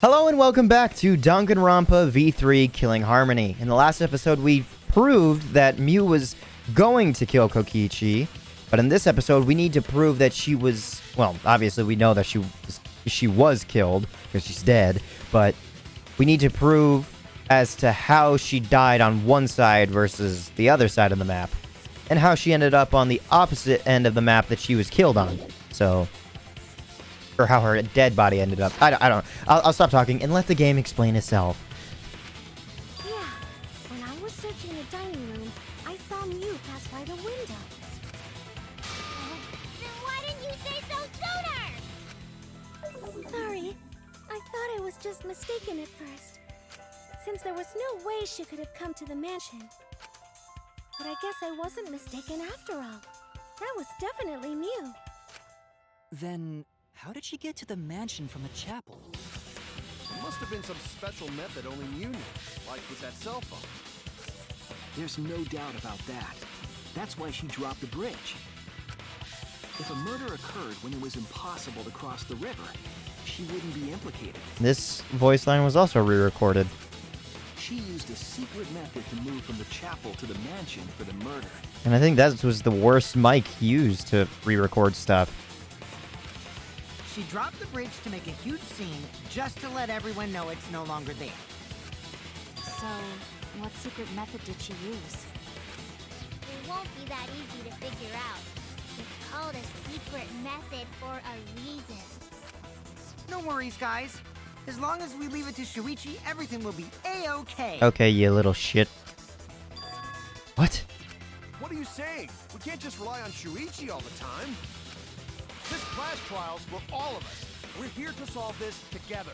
Hello and welcome back to Danganronpa V3 Killing Harmony. In the last episode, we proved that Mew was going to kill Kokichi, but in this episode, we need to prove that she was, well, obviously we know that she was killed, because she's dead, but we need to prove as to how she died on one side versus the other side of the map, and how she ended up on the opposite end of the map that she was killed on. So... or how her dead body ended up. I don't know. I'll stop talking and let the game explain itself. Yeah, when I was searching the dining room, I saw Mew pass by the window. Then why didn't you say so sooner? Sorry, I thought I was just mistaken at first, since there was no way she could have come to the mansion. But I guess I wasn't mistaken after all. That was definitely Mew. Then... how did she get to the mansion from the chapel? It must have been some special method only you knew, like with that cell phone. There's no doubt about that. That's why she dropped the bridge. If a murder occurred when it was impossible to cross the river, she wouldn't be implicated. This voice line was also re-recorded. She used a secret method to move from the chapel to the mansion for the murder. And I think that was the worst mic used to re-record stuff. She dropped the bridge to make a huge scene, just to let everyone know it's no longer there. So, what secret method did she use? It won't be that easy to figure out. It's called a secret method for a reason. No worries, guys. As long as we leave it to Shuichi, everything will be A-okay. Okay, you little shit. What? What are you saying? We can't just rely on Shuichi all the time. This class trial's for all of us. We're here to solve this together.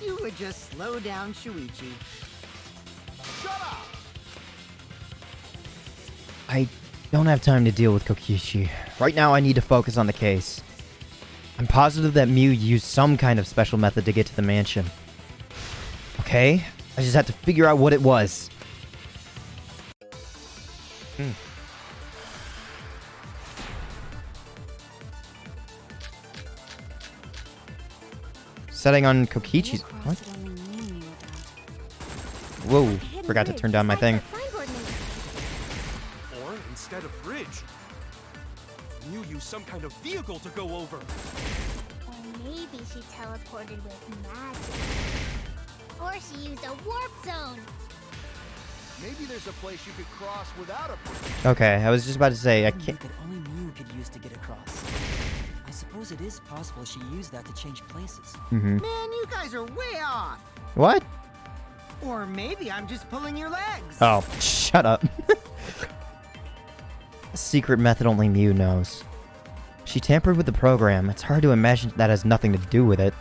You would just slow down Shuichi. Shut up! I don't have time to deal with Kokichi. Right now, I need to focus on the case. I'm positive that Mew used some kind of special method to get to the mansion. Okay? I just have to figure out what it was. Setting on Kokichi's... what? Whoa, forgot to turn down my thing. Or instead of bridge, Mew used some kind of vehicle to go over. Or maybe she teleported with magic. Or she used a warp zone. Maybe there's a place you could cross without a bridge. Okay, I was just about to say, I can't... that only Mew could use to get across. I suppose it is possible she used that to change places. Man, you guys are way off. What? Or maybe I'm just pulling your legs. Oh, shut up. A secret method only Mew knows. She tampered with the program. It's hard to imagine that has nothing to do with it.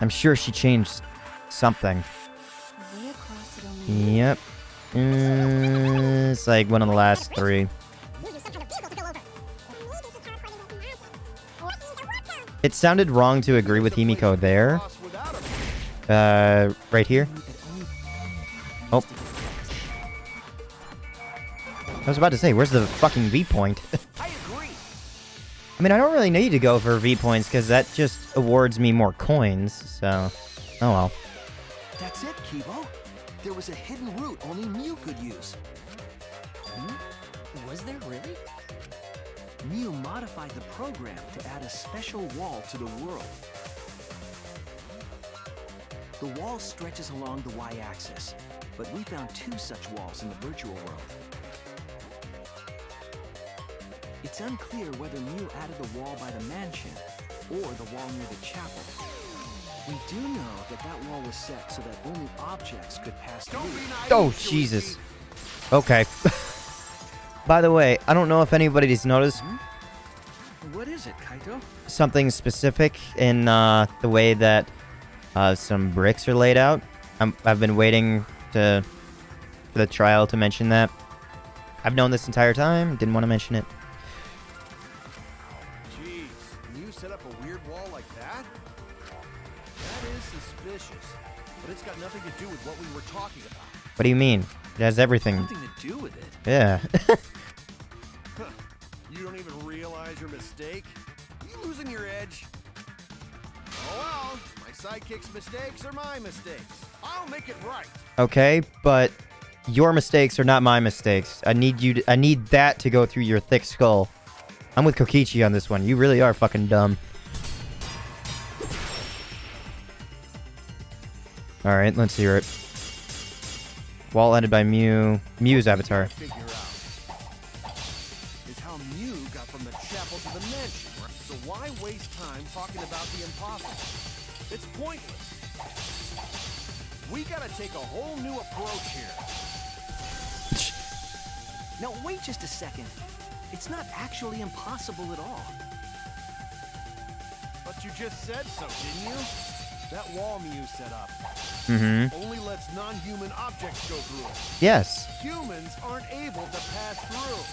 I'm sure she changed something. Yep. It's like one of the last three. It sounded wrong to agree with Himiko there. Right here. Oh. I was about to say, where's the fucking V point? I agree. I mean, I don't really need to go for V points because that just awards me more coins, so... oh well. That's it, Kibo. There was a hidden route only Mew could use. Was there really? Mew modified the program to add a special wall to the world. The wall stretches along the y-axis, but we found two such walls in the virtual world. It's unclear whether Mew added the wall by the mansion or the wall near the chapel. We do know that that wall was set so that only objects could pass through. Oh, Jesus. Okay. By the way, I don't know if anybody's noticed What is it, Kaito? something specific in the way that some bricks are laid out. I've been waiting for the trial to mention that. I've known this entire time. Didn't want to mention it. Jeez, Mew set up a weird wall like that? That is suspicious, but it's got nothing to do with what we were talking about. What do you mean? It has everything. Nothing to do with it. Yeah. You don't even realize your mistake? Are you losing your edge? Oh, sidekick's mistakes are my mistakes. I'll make it right. Okay, but your mistakes are not my mistakes. I need that to go through your thick skull. I'm with Kokichi on this one. You really are fucking dumb. Alright, let's hear it. Wall ended by Mew. Mew's avatar. Figure out is how Mew got from the chapel to the mansion. So why waste time talking about the impossible? It's pointless. We gotta take a whole new approach here. Now, wait just a second. It's not actually impossible at all. But you just said so, didn't you? That wall Mew set up only lets non-human objects go through it. Yes. Humans aren't able to pass through.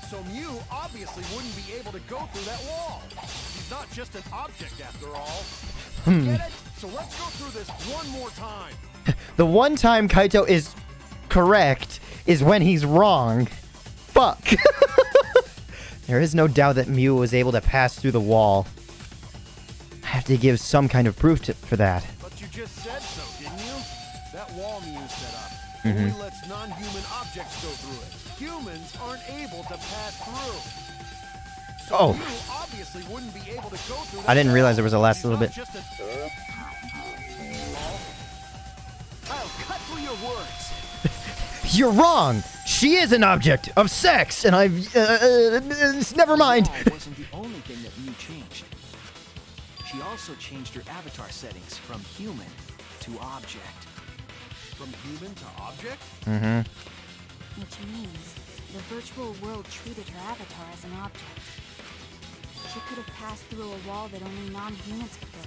So Mew obviously wouldn't be able to go through that wall. He's not just an object after all. Get it? So let's go through this one more time. The one time Kaito is correct is when he's wrong. Fuck. There is no doubt that Mew was able to pass through the wall. I have to give some kind of proof for that. But you just said so, didn't you? That wall Mew set up only lets non-human objects go through it. Humans aren't able to pass through. So Mew obviously wouldn't be able to go through that I didn't wall. realize there was a last He's little not bit. just I'll cut through your words. You're wrong. She is an object of sex, and I've never mind. Wall wasn't the only thing that Mew changed. She also changed her avatar settings from human to object. From human to object? Which means the virtual world treated her avatar as an object. She could have passed through a wall that only non-humans could go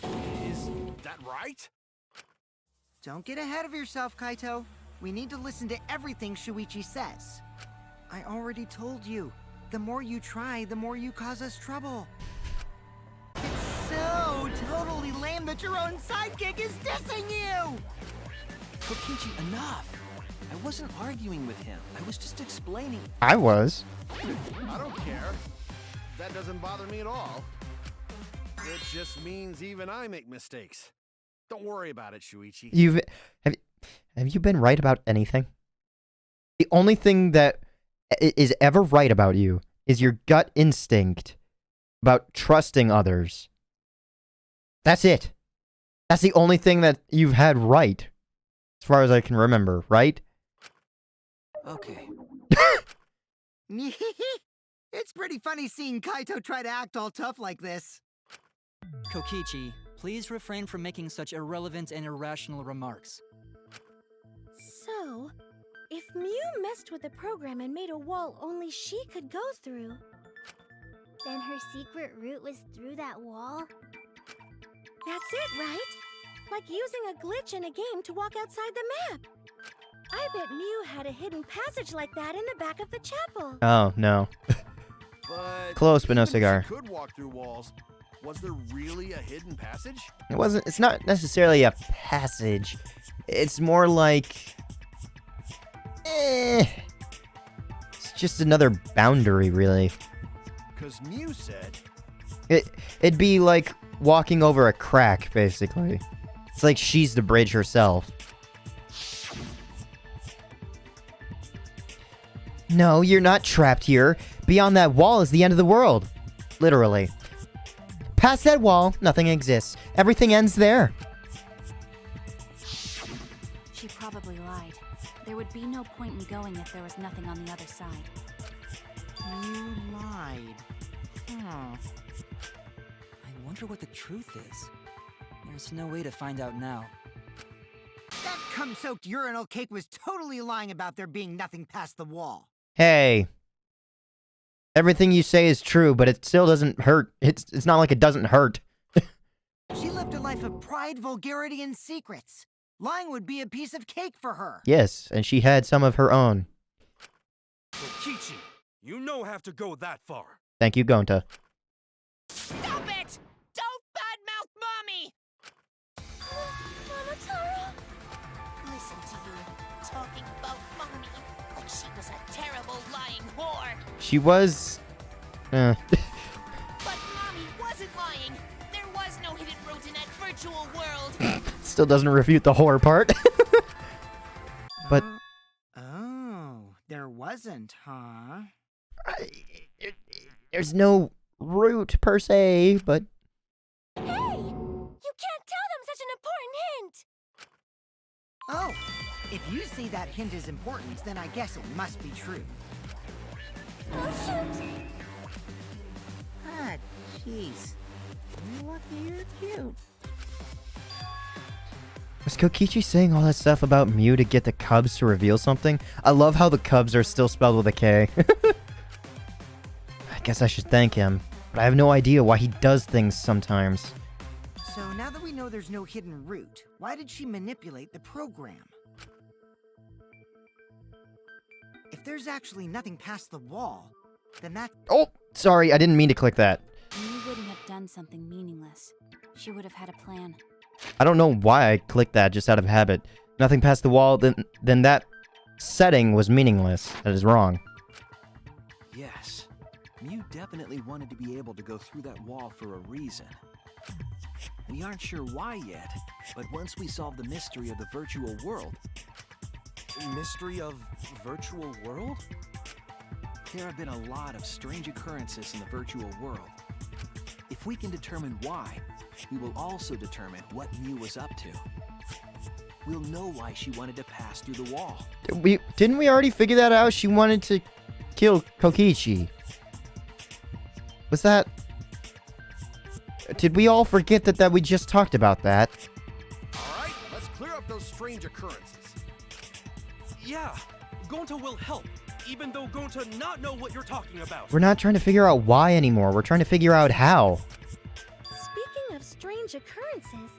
through. Is that right? Don't get ahead of yourself, Kaito. We need to listen to everything Shuichi says. I already told you, the more you try, the more you cause us trouble. It's so totally lame that your own sidekick is dissing you! Kokichi, enough! I wasn't arguing with him. I was just explaining. I was. I don't care. That doesn't bother me at all. It just means even I make mistakes. Don't worry about it, Shuichi. Have you been right about anything? The only thing that is ever right about you is your gut instinct about trusting others. That's it. That's the only thing that you've had right, as far as I can remember, right? Okay. It's pretty funny seeing Kaito try to act all tough like this. Kokichi, please refrain from making such irrelevant and irrational remarks. So, if Mew messed with the program and made a wall only she could go through, then her secret route was through that wall? That's it, right? Like using a glitch in a game to walk outside the map. I bet Mew had a hidden passage like that in the back of the chapel. Oh, no. But Close, but no even if she cigar. could walk through walls. Was there really a hidden passage? It's not necessarily a passage. It's more like... It's just another boundary, really. Because Mew said... It'd be like walking over a crack, basically. It's like she's the bridge herself. No, you're not trapped here. Beyond that wall is the end of the world. Literally. Past that wall, nothing exists. Everything ends there. She probably lied. There would be no point in going if there was nothing on the other side. You lied. I wonder what the truth is. There's no way to find out now. That cum-soaked urinal cake was totally lying about there being nothing past the wall. Hey. Everything you say is true, but it still doesn't hurt. It's not like it doesn't hurt. She lived a life of pride, vulgarity, and secrets. Lying would be a piece of cake for her. Yes, and she had some of her own. Kokichi, you don't have to go that far. Thank you, Gonta. Stop it! Don't badmouth Mommy! Mama Taro? Listen to you, talking about Mommy like she was a terrible lying whore. She was... But Mommy wasn't lying. There was no hidden route in that virtual world. Still doesn't refute the horror part. But Oh, there wasn't, huh? there's no route per se, but Hey! You can't tell them such an important hint! Oh, if you see that hint is important, then I guess it must be true. Oh, shoot! Ah, jeez. Lucky you're cute. was Kokichi saying all that stuff about Mew to get the Cubs to reveal something? I love how the Cubs are still spelled with a K. I guess I should thank him, but I have no idea why he does things sometimes. So now that we know there's no hidden route, why did she manipulate the program? If there's actually nothing past the wall, then that... Oh, sorry, I didn't mean to click that. Mew wouldn't have done something meaningless. She would have had a plan. I don't know why I clicked that just out of habit. Nothing past the wall, then that setting was meaningless. That is wrong. Yes. Mew definitely wanted to be able to go through that wall for a reason. We aren't sure why yet, but once we solve the mystery of the virtual world... Mystery of virtual world? There have been a lot of strange occurrences in the virtual world. If we can determine why, we will also determine what Mew was up to. We'll know why she wanted to pass through the wall. Didn't we already figure that out? She wanted to kill Kokichi. Was that... Did we all forget that we just talked about that? Alright, let's clear up those strange occurrences. Yeah, Gonta will help, even though Gonta not know what you're talking about. We're not trying to figure out why anymore. We're trying to figure out how. Speaking of strange occurrences,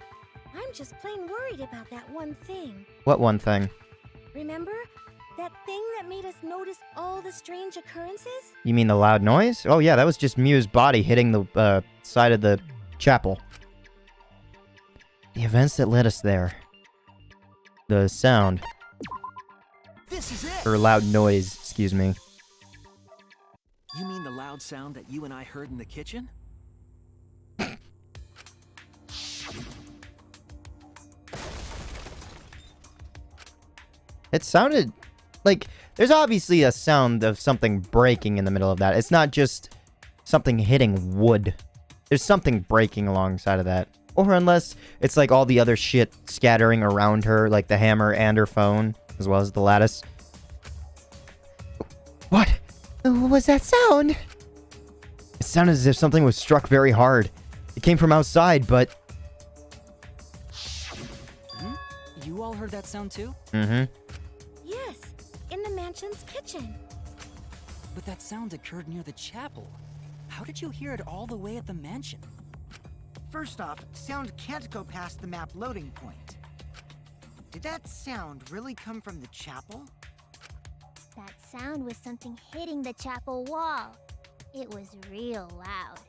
I'm just plain worried about that one thing. What one thing? Remember? That thing that made us notice all the strange occurrences? You mean the loud noise? Oh yeah, that was just Mew's body hitting the side of the chapel. The events that led us there. The sound. This is it! Or loud noise, excuse me. You mean the loud sound that you and I heard in the kitchen? It sounded like there's obviously a sound of something breaking in the middle of that. It's not just something hitting wood. There's something breaking alongside of that. Or unless it's like all the other shit scattering around her, like the hammer and her phone, as well as the lattice. What? What was that sound? It sounded as if something was struck very hard. It came from outside, but... You all heard that sound too? Mm-hmm. Yes, in the mansion's kitchen. But that sound occurred near the chapel. How did you hear it all the way at the mansion? First off, sound can't go past the map loading point. Did that sound really come from the chapel? That sound was something hitting the chapel wall. It was real loud.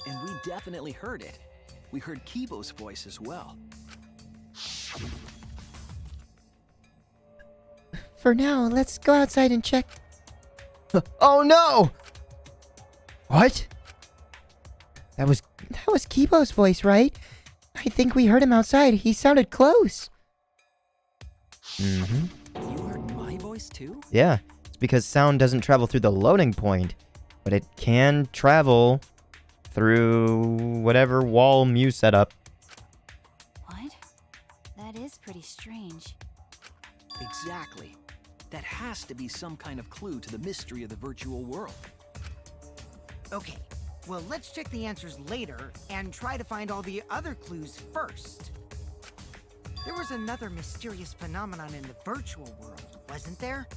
And we definitely heard it. We heard Kibo's voice as well. For now, let's go outside and check. Oh no! What? That was Kibo's voice, right? I think we heard him outside. He sounded close. Mm-hmm. You heard my voice too? Yeah, it's because sound doesn't travel through the loading point, but it can travel through whatever wall Mew set up. What? That is pretty strange. Exactly. That has to be some kind of clue to the mystery of the virtual world. Okay, well, let's check the answers later and try to find all the other clues first. There was another mysterious phenomenon in the virtual world, wasn't there?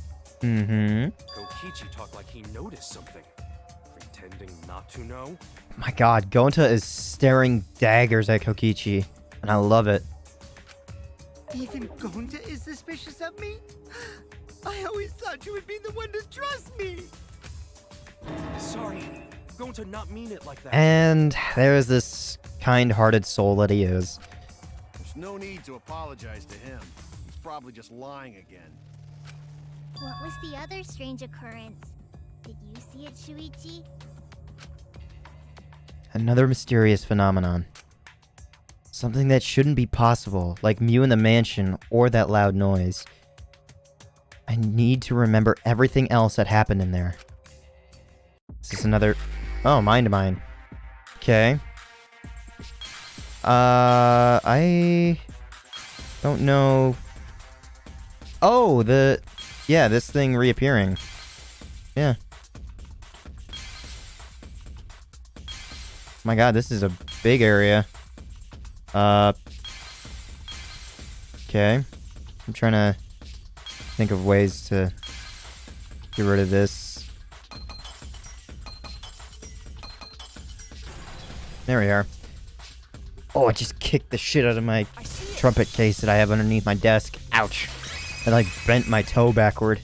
Mm-hmm. Kokichi talked like he noticed something. Pretending not to know? My god, Gonta is staring daggers at Kokichi, and I love it. Even Gonta is suspicious of me? I always thought you would be the one to trust me! Sorry, Gonta not mean it like that. And there is this kind-hearted soul that he is. There's no need to apologize to him. He's probably just lying again. What was the other strange occurrence? Did you see it, Shuichi? Another mysterious phenomenon. Something that shouldn't be possible, like Mew in the mansion or that loud noise. I need to remember everything else that happened in there. Is this another... Oh, mind to mind. Okay. I don't know. Oh, yeah, this thing reappearing. Yeah. My god, this is a big area. Okay. I'm trying to think of ways to get rid of this. There we are. Oh, I just kicked the shit out of my trumpet case that I have underneath my desk. Ouch. I like bent my toe backward.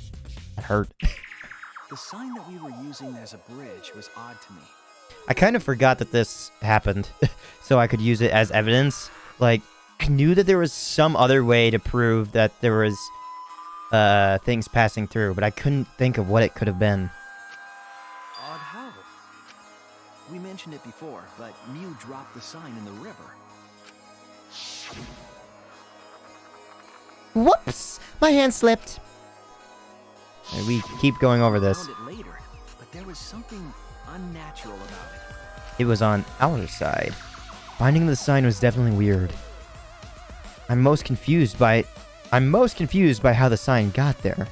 That hurt. The sign that we were using as a bridge was odd to me. I kind of forgot that this happened, so I could use it as evidence. Like, I knew that there was some other way to prove that there was things passing through, but I couldn't think of what it could have been. Odd how? We mentioned it before, but Mew dropped the sign in the river. Whoops! My hand slipped. And we keep going over this. Found it later, but there was something unnatural about it. It was on our side. Finding the sign was definitely weird. I'm most confused by how the sign got there.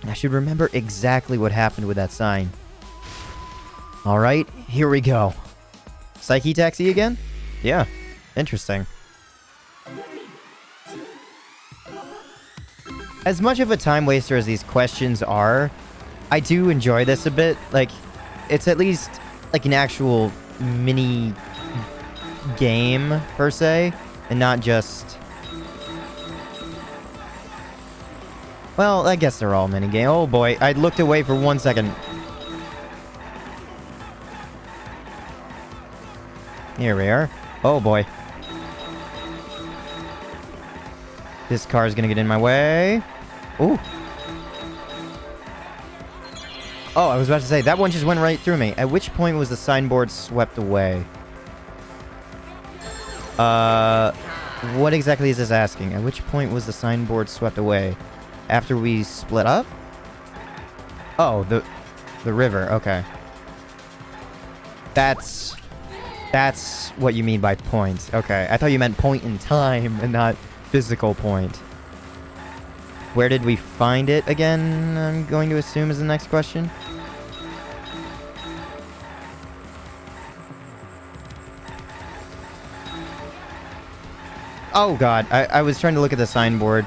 I should remember exactly what happened with that sign. Alright, here we go. Psyche taxi again? Yeah, interesting. As much of a time waster as these questions are, I do enjoy this a bit. Like, it's at least like an actual mini game, per se, and not just... Well, I guess they're all mini game. Oh boy, I looked away for 1 second. Here we are. Oh boy. This car is gonna get in my way. Ooh. Oh, I was about to say, that one just went right through me. At which point was the signboard swept away? What exactly is this asking? At which point was the signboard swept away? After we split up? Oh, the river, okay. That's what you mean by point. Okay, I thought you meant point in time and not physical point. Where did we find it again? I'm going to assume is the next question. Oh god, I was trying to look at the signboard.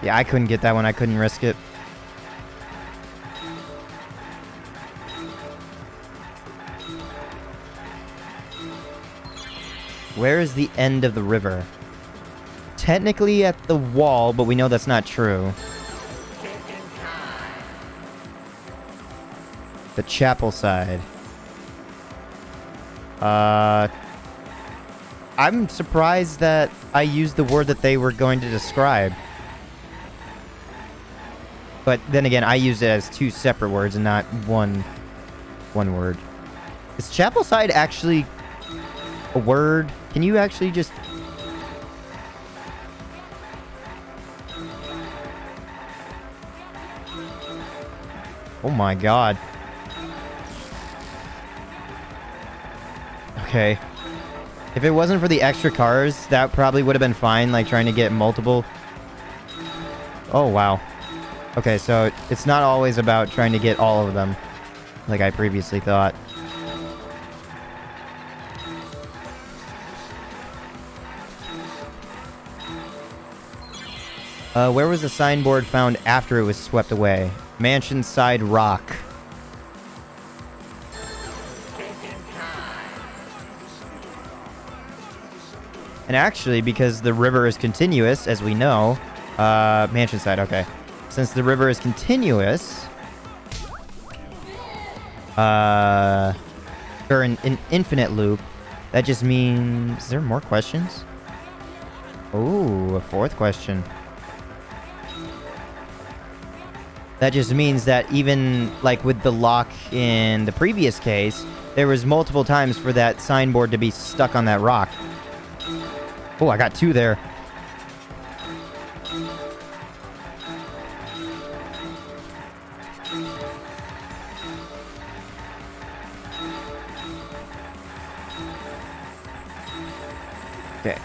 Yeah, I couldn't get that one. I couldn't risk it. Where is the end of the river? Technically at the wall, but we know that's not true. The chapel side. I'm surprised that I used the word that they were going to describe. But then again, I used it as two separate words and not one word. Is chapel side actually a word? Can you actually just... Oh my god. Okay. If it wasn't for the extra cars, that probably would have been fine, like trying to get multiple... Oh, wow. Okay, so it's not always about trying to get all of them, like I previously thought. Where was the signboard found after it was swept away? Mansion Side Rock. And actually, because the river is continuous, as we know, Mansion Side, okay. Since the river is continuous, or an infinite loop, that just means... Is there more questions? Ooh, a fourth question. That just means that even, like, with the lock in the previous case, there was multiple times for that signboard to be stuck on that rock. Oh, I got 2 there. Okay.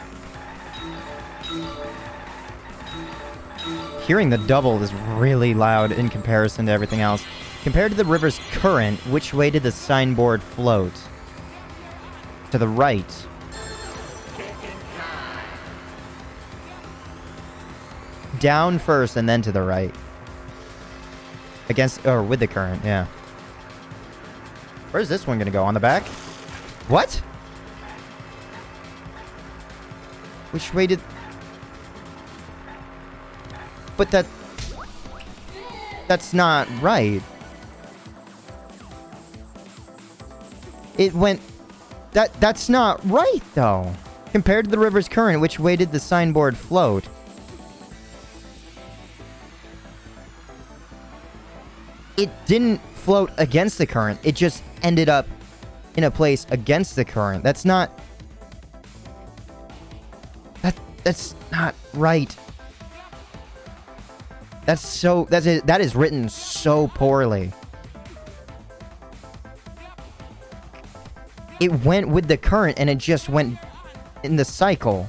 Hearing the double is really loud in comparison to everything else. Compared to the river's current, which way did the signboard float? To the right. Down first and then to the right. Against, or with the current, yeah. Where's this one gonna go? On the back? What? Which way did... But that's not right. It went... That's not right, though. Compared to the river's current, which way did the signboard float? It didn't float against the current. It just ended up in a place against the current. That's not... That's not right. That is written so poorly. It went with the current and it just went in the cycle.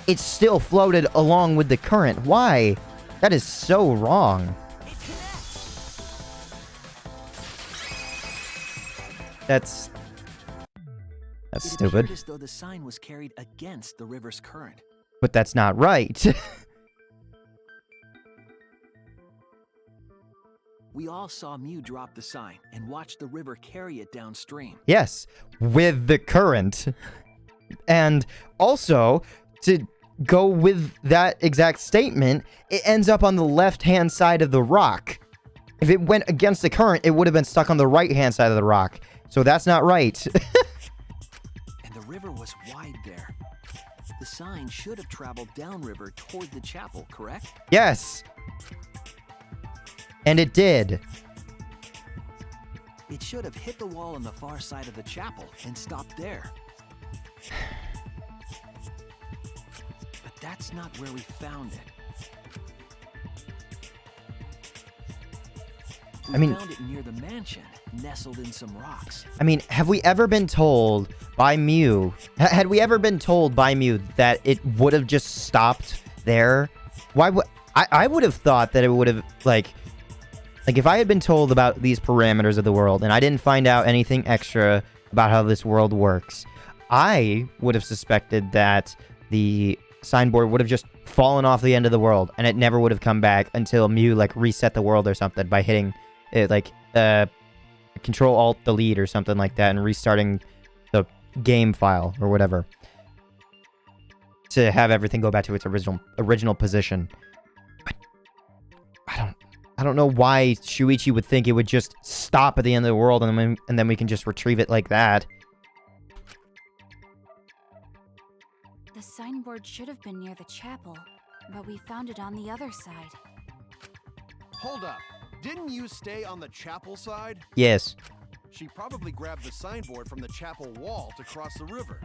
It still floated along with the current. Why? That is so wrong. That's stupid. It appeared as though the sign was carried against the river's current. But that's not right. We all saw Mew drop the sign and watch the river carry it downstream. Yes, with the current. And also, to go with that exact statement, it ends up on the left-hand side of the rock. If it went against the current, it would have been stuck on the right-hand side of the rock. So that's not right. And the river was wide there. The sign should have traveled downriver toward the chapel, correct? Yes. And it did. It should have hit the wall on the far side of the chapel and stopped there. But that's not where we found it. We found it near the mansion, nestled in some rocks. I mean, have we ever been told by Mew... Had we ever been told by Mew that it would have just stopped there? Why would... I would have thought that it would have, like, if I had been told about these parameters of the world and I didn't find out anything extra about how this world works, I would have suspected that the signboard would have just fallen off the end of the world and it never would have come back until Mew, like, reset the world or something by hitting it, like, Control-Alt-Delete or something like that and restarting the game file or whatever to have everything go back to its original position. But I don't know why Shuichi would think it would just stop at the end of the world and then we can just retrieve it like that. The signboard should have been near the chapel, but we found it on the other side. Hold up. Didn't you stay on the chapel side? Yes. She probably grabbed the signboard from the chapel wall to cross the river.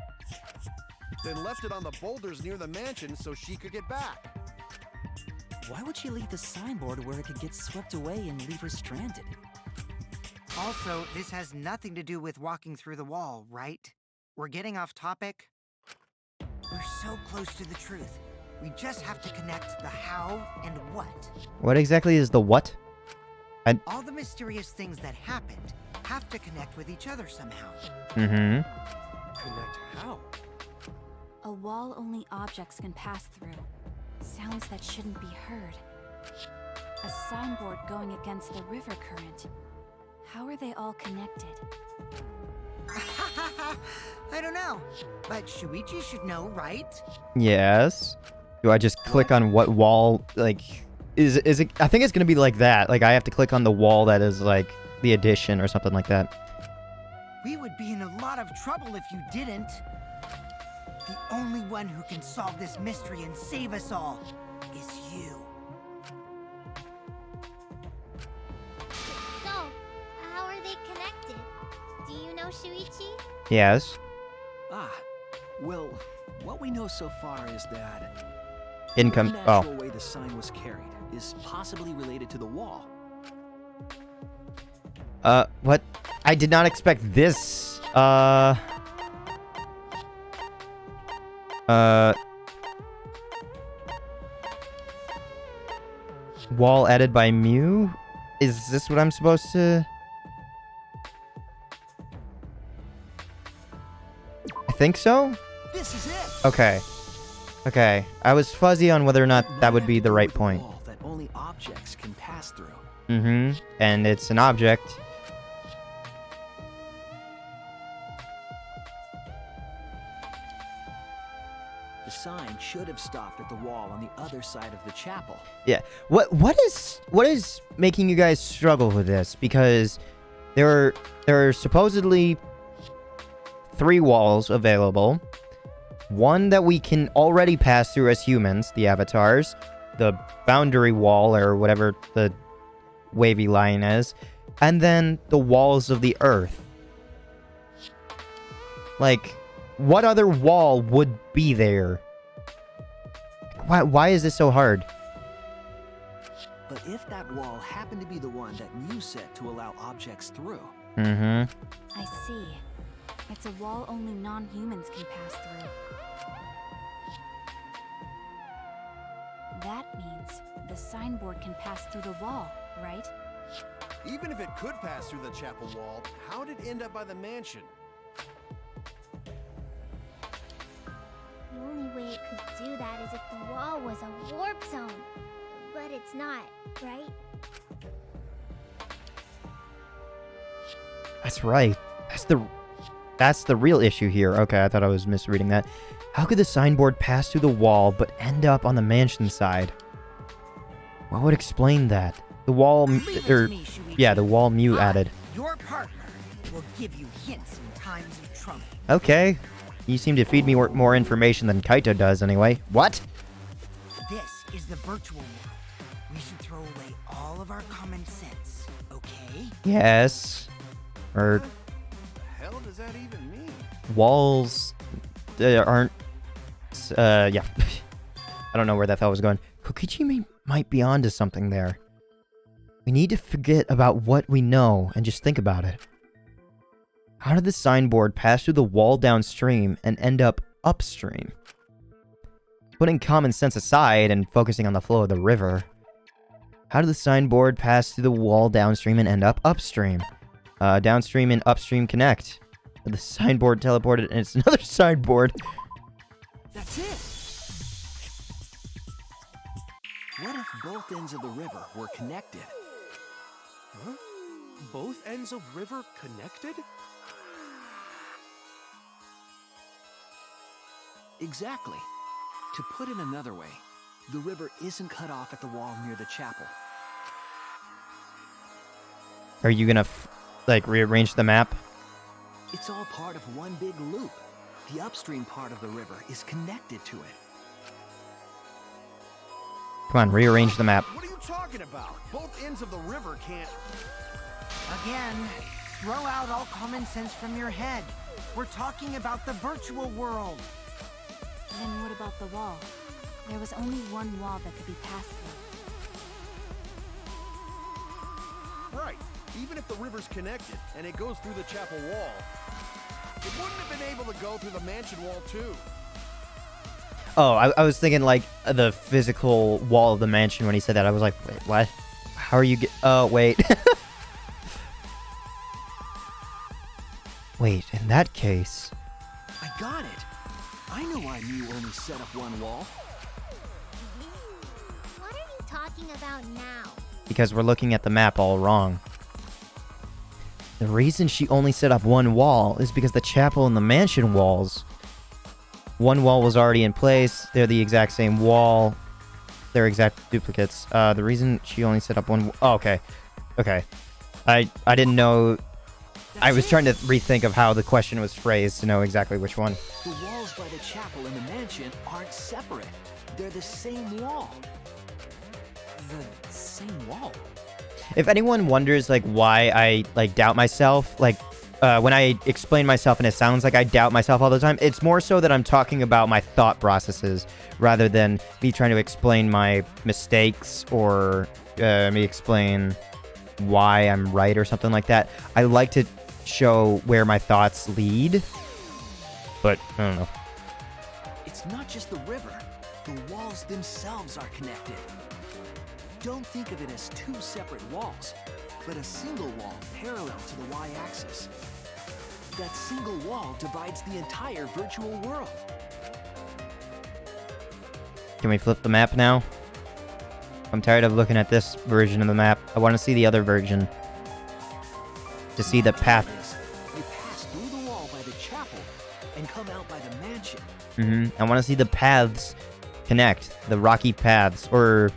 Then left it on the boulders near the mansion so she could get back. Why would she leave the signboard where it could get swept away and leave her stranded? Also, this has nothing to do with walking through the wall, right? We're getting off topic. We're so close to the truth. We just have to connect the how and what. What exactly is the what? All the mysterious things that happened have to connect with each other somehow. Mm-hmm. Connect how? A wall only objects can pass through. Sounds that shouldn't be heard. A signboard going against the river current. How are they all connected? I don't know, but Shuichi should know, right? Yes. Do I just click on what wall, like... Is it... I think it's gonna be like that. Like, I have to click on the wall that is, like, the addition or something like that. We would be in a lot of trouble if you didn't. The only one who can solve this mystery and save us all is you. know, Shuichi? Yes. Ah, well, what we know so far is that Income. the Oh. natural way the sign was carried is possibly related to the wall. What? I did not expect this. Wall added by Mew? Is this what I'm supposed to... I think so? This is it. Okay. Okay. I was fuzzy on whether or not It that might would have be to the do right with the point. wall that only objects can pass through. Mm-hmm. And it's an object. The sign should have stopped at the wall on the other side of the chapel. Yeah. What is making you guys struggle with this? Because there are supposedly 3 walls available. One that we can already pass through as humans, the avatars, the boundary wall or whatever the wavy line is, and then the walls of the earth. Like, what other wall would be there? Why is this so hard? But if that wall happened to be the one that Mew set to allow objects through, Mm-hmm. I see. It's a wall only non-humans can pass through. That means the signboard can pass through the wall, right? Even if it could pass through the chapel wall, how did it end up by the mansion? The only way it could do that is if the wall was a warp zone. But it's not, right? That's right. That's the real issue here. Okay, I thought I was misreading that. How could the signboard pass through the wall but end up on the mansion side? What would explain that? The wall, yeah, the wall Mew added. Your partner will give you hints in times of trouble. Okay. You seem to feed me more information than Kaito does anyway. What? This is the virtual world. We should throw away all of our common sense, okay? Yes. Or What the hell does that even mean? walls aren't... yeah. I don't know where that thought was going. Kokichi might be onto something there. We need to forget about what we know and just think about it. How did the signboard pass through the wall downstream and end up upstream? Putting common sense aside and focusing on the flow of the river, how did the signboard pass through the wall downstream and end up upstream? Downstream and upstream connect. The signboard teleported and it's another signboard. that's it. What if both ends of the river were connected? Huh? Both ends of river connected? Exactly. To put it another way, the river isn't cut off at the wall near the chapel. Are you gonna, like, rearrange the map? It's all part of one big loop. The upstream part of the river is connected to it. Come on, rearrange the map. What are you talking about? Both ends of the river can't... Again, throw out all common sense from your head. We're talking about the virtual world. Then what about the wall? There was only one wall that could be passed through. Right. Even if the river's connected and it goes through the chapel wall, it wouldn't have been able to go through the mansion wall too. Oh, I was thinking, like, the physical wall of the mansion when he said that. I was like, wait, what? How are you oh, wait. Wait, in that case... I got it. I know why Mew only set up one wall. What are you talking about now? Because we're looking at the map all wrong. The reason she only set up one wall is because the chapel and the mansion walls... One wall was already in place. They're the exact same wall. They're exact duplicates. The reason she only set up one... Oh, okay. Okay. I didn't know... I was trying to rethink of how the question was phrased to know exactly which one. The walls by the chapel and the mansion aren't separate. They're the same wall. The same wall? If anyone wonders, like, why I, like, doubt myself, like, when I explain myself and it sounds like I doubt myself all the time, it's more so that I'm talking about my thought processes rather than me trying to explain my mistakes or me explain why I'm right or something like that. I like to show where my thoughts lead, but I don't know. It's not just the river. The walls themselves are connected. Don't think of it as two separate walls, but a single wall parallel to the y-axis. That single wall divides the entire virtual world. Can we flip the map now? I'm tired of looking at this version of the map. I want to see the other version. To see the path. You pass through the wall by the chapel and come out by the mansion. I want to see the paths connect. The rocky paths. Or...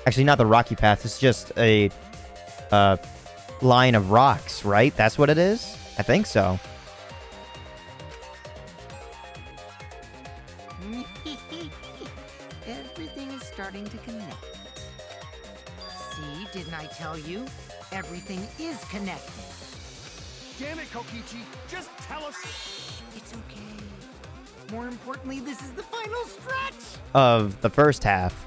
Actually, not the rocky paths. It's just a... line of rocks, right? That's what it is? I think so. Everything is starting to connect. See, didn't I tell you? Everything is connected. Damn it, Kokichi! Just tell us. It's okay. More importantly, this is the final stretch! Of the first half.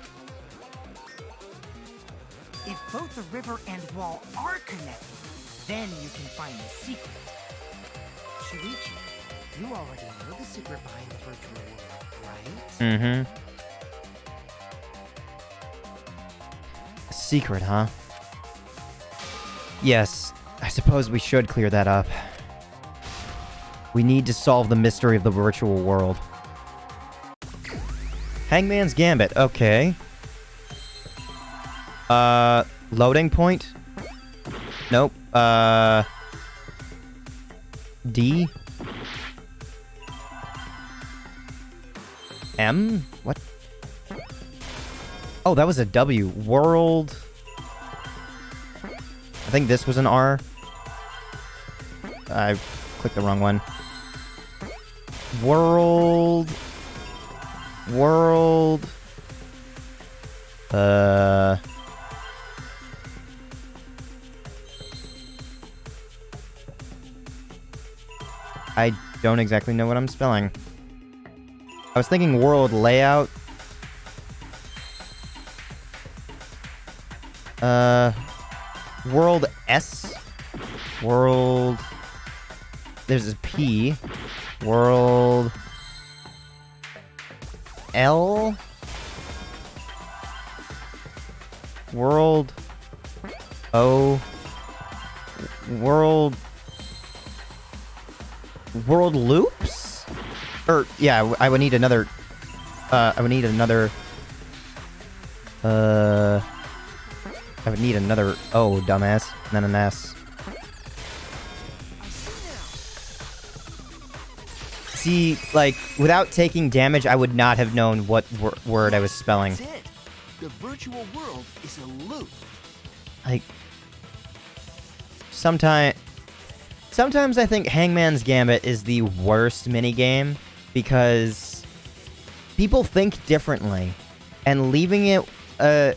If both the river and wall are connected, then you can find the secret. Shuichi, you already know the secret behind the virtual world, right? A secret, huh? Yes, I suppose we should clear that up. We need to solve the mystery of the virtual world. Hangman's Gambit, okay. Loading point? Nope. D? M? What? Oh, that was a W. World. I think this was an R. I clicked the wrong one. World. World. I don't exactly know what I'm spelling. I was thinking world layout. World S. World. There's a P. World. L. World. O. World. World loops? Or, yeah, I would need another... I would need another... I would need another O, dumbass. And then an S. See, like, without taking damage, I would not have known what word I was spelling. That's it. The virtual world is a loop. Like... Sometimes I think Hangman's Gambit is the worst minigame because people think differently, and leaving it, as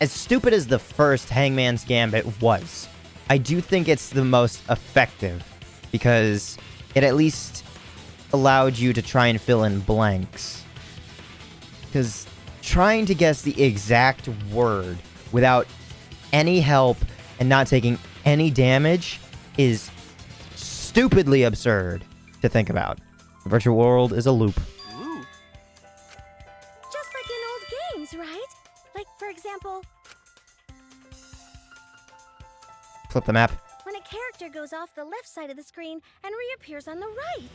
stupid as the first Hangman's Gambit was, I do think it's the most effective because it at least allowed you to try and fill in blanks. Because trying to guess the exact word without any help and not taking any damage is stupidly absurd to think about. The virtual world is a loop. Loop? Just like in old games, right? Like, for example, Flip the map. when a character goes off the left side of the screen and reappears on the right.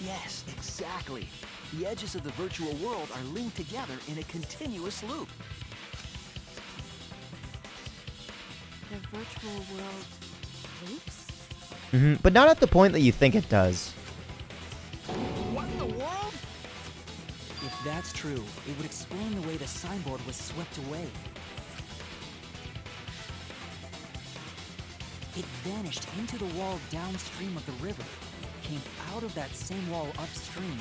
Yes, exactly. The edges of the virtual world are linked together in a continuous loop. The virtual world loops? But not at the point that you think it does. What in the world? If that's true, it would explain the way the signboard was swept away. It vanished into the wall downstream of the river, came out of that same wall upstream.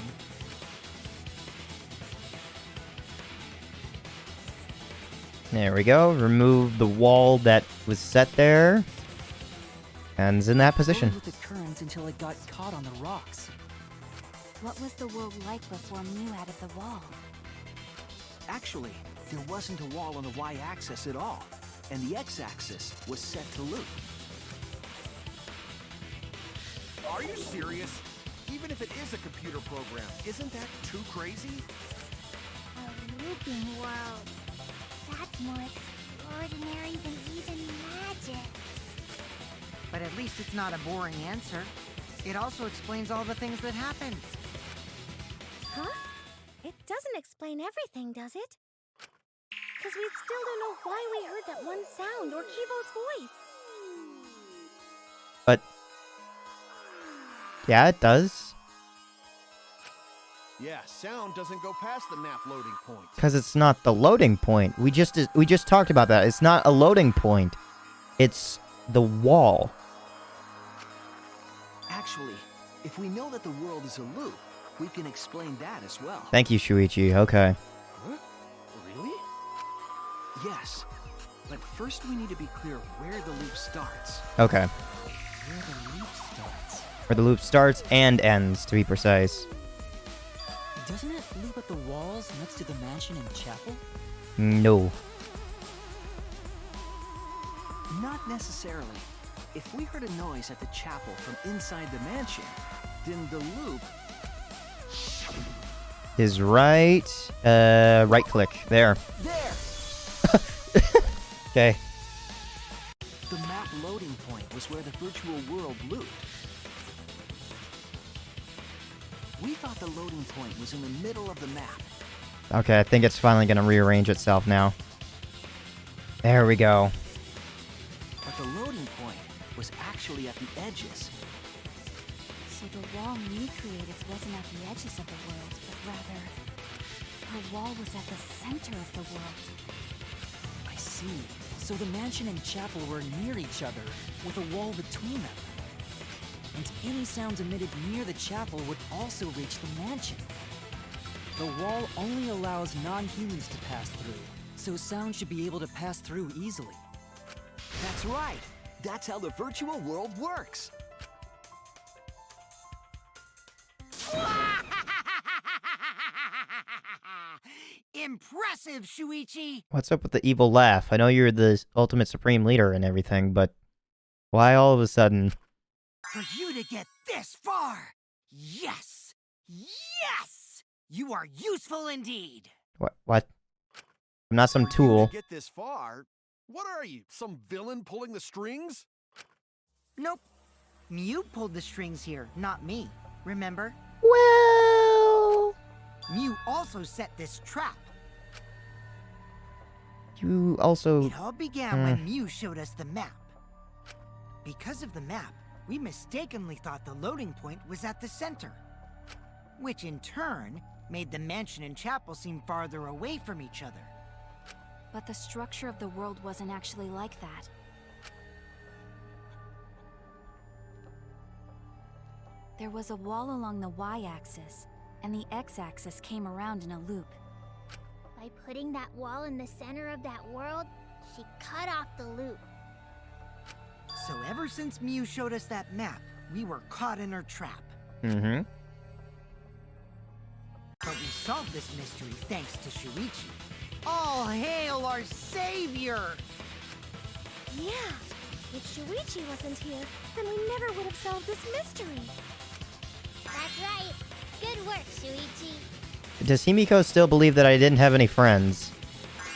There we go. Remove the wall that was set there. Ends in that Flowed position. with the current until it got caught on the rocks. What was the world like before Mew added the wall? Actually, there wasn't a wall on the y-axis at all, and the x-axis was set to loop. Are you serious? Even if it is a computer program, isn't that too crazy? A looping world. That's more extraordinary than even magic. But at least it's not a boring answer. It also explains all the things that happened. Huh? It doesn't explain everything, does it? Because we still don't know why we heard that one sound or Kivo's voice. But yeah, it does. Yeah, sound doesn't go past the map loading point. Because it's not the loading point. We just talked about that. It's not a loading point. It's the wall. Actually, if we know that the world is a loop, we can explain that as well. Thank you, Shuichi. Okay. Huh? Really? Yes, but first we need to be clear where the loop starts. Okay. Where the loop starts. Where the loop starts and ends, to be precise. Doesn't it loop at the walls next to the mansion and chapel? No. Not necessarily. If we heard a noise at the chapel from inside the mansion, then the loop... Is right. Right click. There. There! Okay. The map loading point was where the virtual world looped. We thought the loading point was in the middle of the map. Okay, I think it's finally gonna rearrange itself now. There we go. But the loading point was actually at the edges. So the wall Mew created wasn't at the edges of the world, but rather, her wall was at the center of the world. I see. So the mansion and chapel were near each other, with a wall between them. And any sounds emitted near the chapel would also reach the mansion. The wall only allows non-humans to pass through, so sound should be able to pass through easily. That's right. That's how the virtual world works. Impressive, Shuichi! What's up with the evil laugh? I know you're the ultimate supreme leader and everything, but why all of a sudden? For you to get this far! Yes! Yes! You are useful indeed! What? I'm not some For you tool. to get this far? What are you, some villain pulling the strings? Nope. Mew pulled the strings here, not me. Remember? Well, Mew also set this trap. you also. It all began when Mew showed us the map. Because of the map, we mistakenly thought the loading point was at the center. Which in turn made the mansion and chapel seem farther away from each other. But the structure of the world wasn't actually like that. There was a wall along the y-axis, and the x-axis came around in a loop. By putting that wall in the center of that world, she cut off the loop. So ever since Mew showed us that map, we were caught in her trap. Mm-hmm. But we solved this mystery thanks to Shuichi. All hail our savior! Yeah, if Shuichi wasn't here, then we never would have solved this mystery. That's right. Good work, Shuichi. Does Himiko still believe that I didn't have any friends?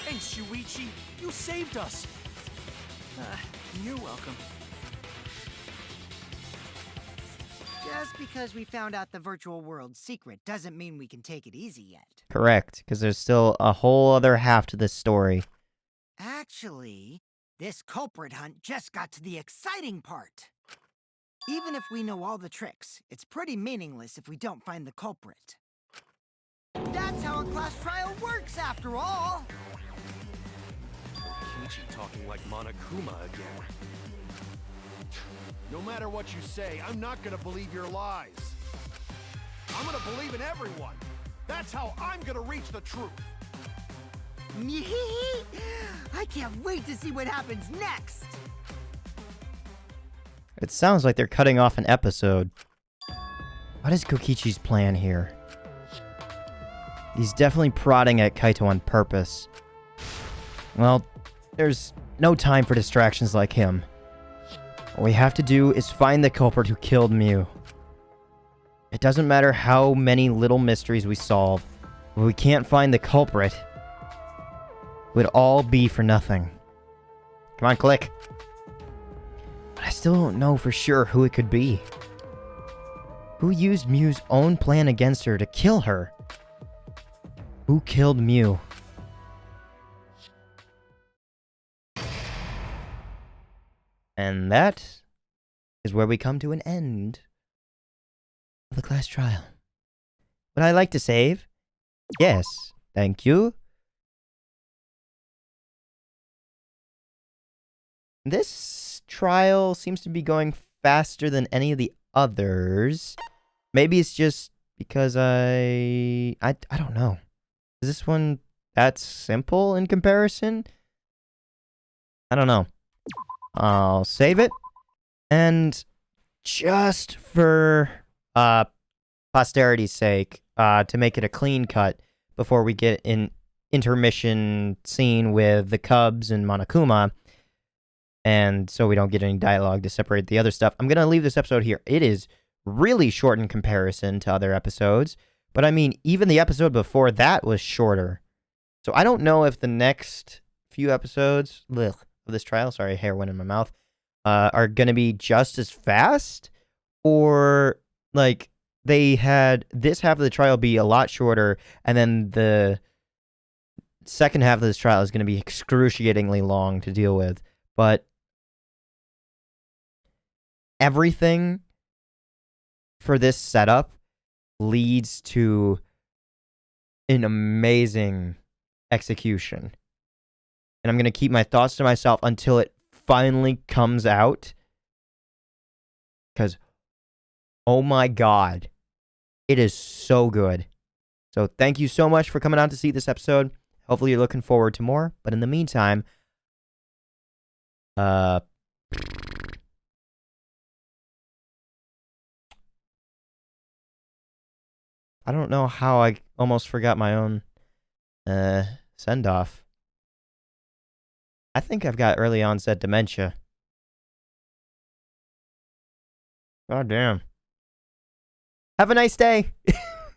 Thanks, Shuichi. You saved us. You're welcome. Just because we found out the virtual world's secret doesn't mean we can take it easy yet. Correct, because there's still a whole other half to this story. Actually, this culprit hunt just got to the exciting part. Even if we know all the tricks, it's pretty meaningless if we don't find the culprit. That's how a class trial works, after all! Kiichi talking like Monokuma again. No matter what you say, I'm not gonna believe your lies. I'm gonna believe in everyone. That's how I'm gonna reach the truth. I can't wait to see what happens next! It sounds like they're cutting off an episode. What is Kokichi's plan here? He's definitely prodding at Kaito on purpose. Well, there's no time for distractions like him. What we have to do is find the culprit who killed Mew. It doesn't matter how many little mysteries we solve. If we can't find the culprit, it would all be for nothing. Come on, click. But I still don't know for sure who it could be. Who used Mew's own plan against her to kill her? Who killed Mew? And that is where we come to an end of the class trial. Would I like to save? Yes, thank you. This trial seems to be going faster than any of the others. Maybe it's just because I don't know. Is this one that simple in comparison? I don't know. I'll save it. And just for posterity's sake, to make it a clean cut before we get an intermission scene with the Cubs and Monokuma, and so we don't get any dialogue to separate the other stuff, I'm going to leave this episode here. It is really short in comparison to other episodes, but I mean, even the episode before that was shorter. So I don't know if the next few episodes of this trial, sorry, hair went in my mouth, are going to be just as fast, or like they had this half of the trial be a lot shorter, and then the second half of this trial is going to be excruciatingly long to deal with. But everything for this setup leads to an amazing execution. And I'm going to keep my thoughts to myself until it finally comes out. Because, oh my god, it is so good. So thank you so much for coming out to see this episode. Hopefully you're looking forward to more. But in the meantime, I don't know how I almost forgot my own send-off. I think I've got early onset dementia. God damn. Have a nice day.